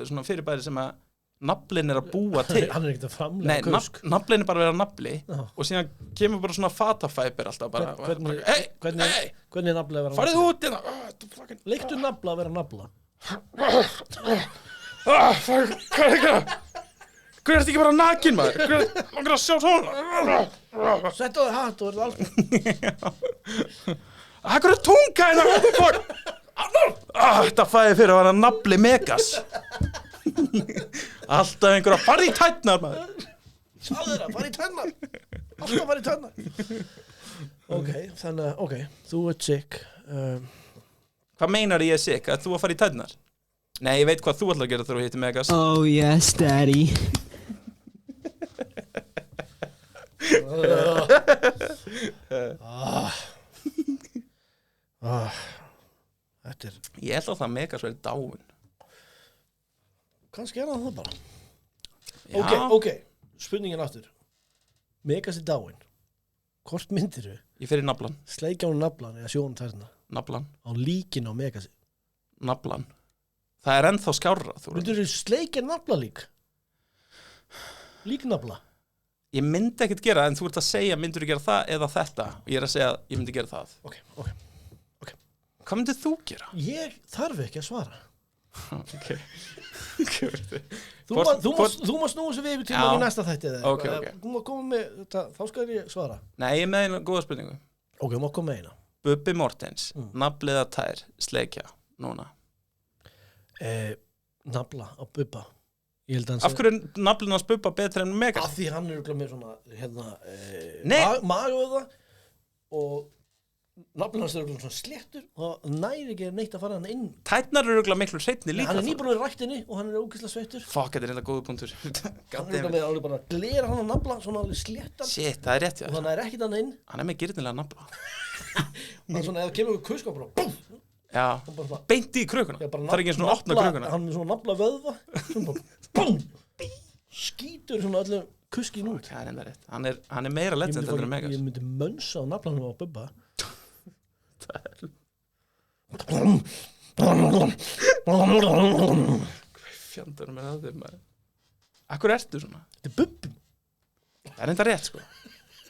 svona fyrirbæri sem að naflin er að búa til Hann er ekkert að framlega kusk. naflin er bara að vera nafli Já. og síðan kemur bara svona fatafæber alltaf bara, Hvernig er nafla að vera farið út hérna Leiktu nafla að vera nafla hvað er það? Hvað er þetta ekki bara nakin maður? Langar að sjá svona Settu á þig hatt og verður alls hvað er tunga hérna? What the fuck? Þetta fæði fyrir að vera nafli Megas alltaf einhver að fara í tætnar maður Sáðu þeirra, fara í tönnar Alltaf fara í tönnar Ok, þannig að, þú ert sick Hvað meinar ég sick? Að þú að fara í tætnar? Nei, ég veit hvað þú ætlar að gera þegar þú hittir Megas Oh yes, daddy. Þetta er, Ég held að það Megas verið dáin kannski er það bara Já. Ok, spurningin aftur Megas er dáin Hvort myndirðu Ég fer í naflan sleikja hún naflan eða sjónum tærna Naflan á líkin á Megasi Naflan Það er ennþá skárra þú Myndirðu sleikja nafla lík? Líknafla? Ég myndi ekkert gera en þú ert að segja myndur þú gera það eða þetta og ég er að segja að ég myndi gera það Ok Hvað myndir þú gera? Ég þarf ekki að svara Ok Þú má snúa sér við yfir til Já. í næsta þætti eða Ok, eitthvað. ok. Þú má koma með þetta, þá skal ég svara Nei, ég er með eina góða spurningu Ok, má koma með eina Bubbi Mortens, nafliða tær, sleikja Núna Nafla á Bubba Ég held að hann Af hverju er naflinn hans Bubba betri en Megas? Af því hann er örugglega með svona Nei. magavöða og naflinn hans er örugglega svona sléttur og næri ekki neitt að fara hann inn Tætnar eru örugglega miklu seinni líka Hann er nýbúin í ræktinni og hann er ógeðslega sveittur Fuck, þetta er reynda góða punktur Hann er örugglega með alveg bara að glera hann á nafla svona alveg sléttan Shit, það er rétt og já þannig er ekkit hann inn Hann er með gyrnilega nafla og svona ef það kemur eitthvað kusk og bara búm Já, bara svona beint í krökuna Já, bara Það er ekki svona að opna krökuna hann er svona nafla vöðva svona bara búm skýtur svona öllum kuskin út Það er enda rétt Hann er meira legend heldur en Megas ég myndi mönsa á naflanum á Bubba Fjandur með það þér maður Akkur ertu svona? þetta er Bubbi Það er enda rétt sko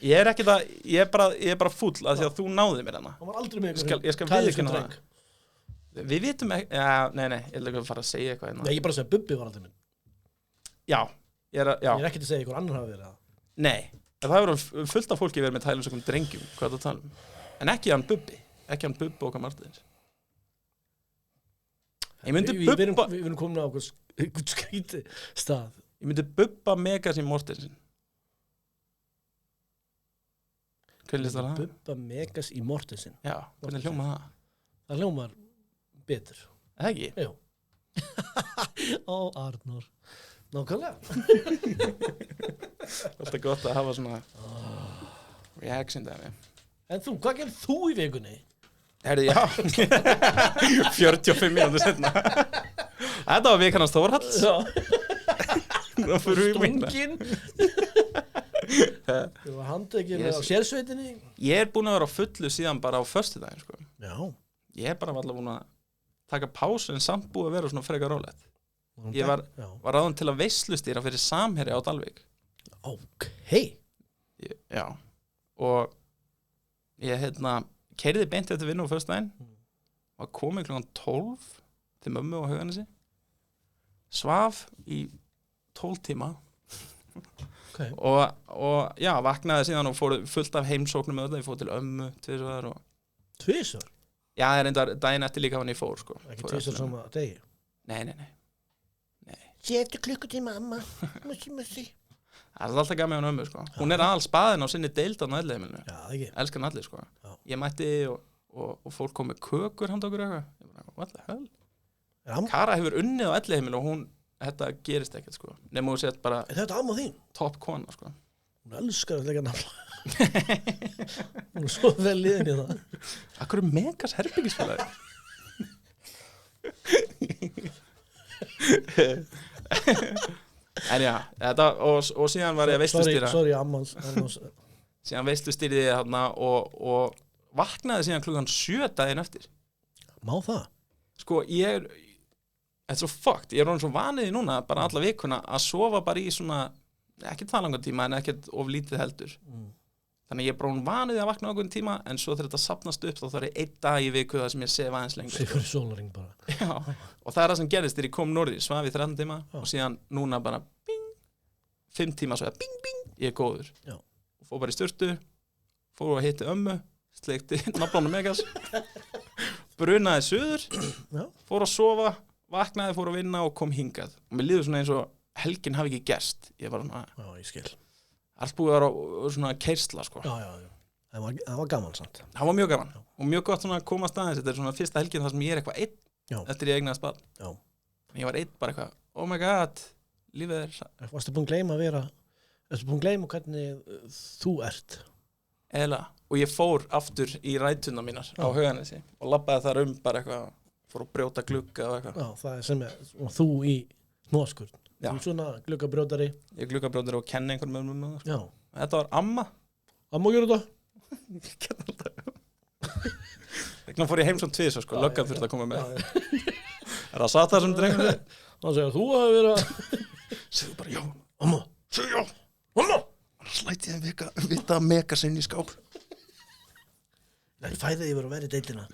Ég er ekki það, ég er bara fúll að því að þú náði mér hana hann var aldrei með Ég skal viðurkenna það. Við vitum ekki, já, nei, ég ætla ekki að fara að segja eitthvað hérna. Nei, ég bara að segja Bubbi var aldrei með Já, ég er ekki að segja einhver annar hafi verið það Nei, en það verður fullt af fólki verið með tælusökum drengjum, hvað það tala um En ekki hann Bubbi okkar Martins Ég myndi Bubba við erum komin á einhvern skríti stað Ég myndi Bubba Megas í Mortensen Hvernig lýst það það? Bubba Megas í Mortensen Já, hvernig hljóma það? það hljómar betur Eða ekki? Jú. Ó, Arnór nákvæmlega Alltaf gott að hafa svona reaction dæmi en þú, hvað gerir þú í vikunni? Herði, já 45 mínútur setna Þetta var vikanans Þórhalls Það fyrir við minna stungin þú var handekinn Yes. á sérsveitinni Ég er búin að vera á fullu síðan bara á föstudaginn sko. já Ég er bara alltaf búin að taka pásu en samt búið að vera svona frekar rólegt Ég var ráðin til að veislustýra fyrir Samherja á Dalvík ok Já Og ég keyrði beint eftir vinnu á föstudaginn var komið klukkan 12 til mömmu á Hauganesi svaf í 12 tíma okay. og já, vaknaði síðan og fór fullt af heimsóknum með þetta, ég fór til ömmu tvisvar og tvisvar? já, reyndar daginn eftir líka hann ég fór sko. ekki tvisvar sama degi? Nei Sétu klukkutíma amma mussi Það er alltaf gaman með ömmu sko. Hún er aðal spaðin á sinni deildan á elliheimilinu já, ekki Elskan allir sko. Ég mætti og fólk kom með kökur handa okkur eitthvað Ég bara, what the hell Kara hefur unnið á elliheimilinu og þetta gerist ekkert sko. Nefnum hún sett bara er þetta amma þín? topp kona sko. hún elskar að leika nafla hún er svo vel liðin í það Akkur er Megas herbyggisfélagi En já þetta, og síðan var ég að veislustýra sorry ammans síðan veislustýrði ég þarna og vaknaði síðan klukkan 7 daginn eftir má það? sko ég þetta er svo fucked, ég er orðinn svo vanið núna bara alla vikuna að sofa bara í svona ekki það langan tíma en ekkert of lítið heldur þannig ég er bara vanið að vakna á einhvern tíma en svo þegar þetta safnast upp þá þarf ég 1 dag í viku það sem ég sef aðeins lengur Sefur í sólaring bara Já, og það er það sem gerist þegar ég kom norður, svaf í 13 tíma og síðan núna bara bing, 5 tíma svo bing bing, ég er góður Já. og fór bara í sturtu fór og hitti ömmu sleikti nafnlánu megas brunaði suður Já. fór að sofa, vaknaði, fór að vinna og kom hingað og mér líður svona eins og helgin hafi ekki gerst ég var svona, Já, ég skil allt búið að vera á svona keyrsla sko. Já, það var gaman samt það var mjög gaman og mjög gott svona að koma staðins þetta er svona fyrsta helgin þar sem ég er eitthvað einn Já. eftir ég eignaðist barn Já. ég var einn bara eitthvað, oh my god lífið er Varstu búin að gleyma að vera Varstu búin að gleyma hvernig þú ert eða og ég fór aftur í rætuna mínar á Hauganesi og labbaði þar bara eitthvað fór að brjóta glugga og eitthvað Já, það er sem er þú í hnoðskurn Já. Þú svona gluggabrjótari ég gluggabrjótar og kenni einhvern með það sko. Já þetta var amma Amma gjör þetta ég kenni alltaf þannig fór ég heim svona tvis sko, löggan þurfti að koma með er það satt það sem drengur Hann segir þú hafi verið að segðu bara já, Amma segðu já Amma slæti þeim vita mega sinn í skáp Það er fæðið yfir að vera í deitina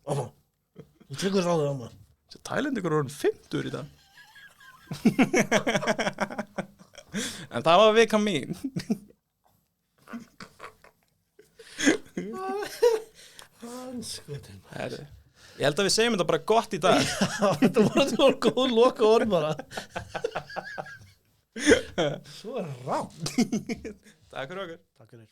Amma Þú tryggur ráðið amma þessi tælendingur voru 50 í dag en það var vika mín Anskutin Herri, ég held að við segjum þetta bara gott í dag Þetta voru góð loka orð bara Svo er rátt takk fyrir okkur Takk fyrir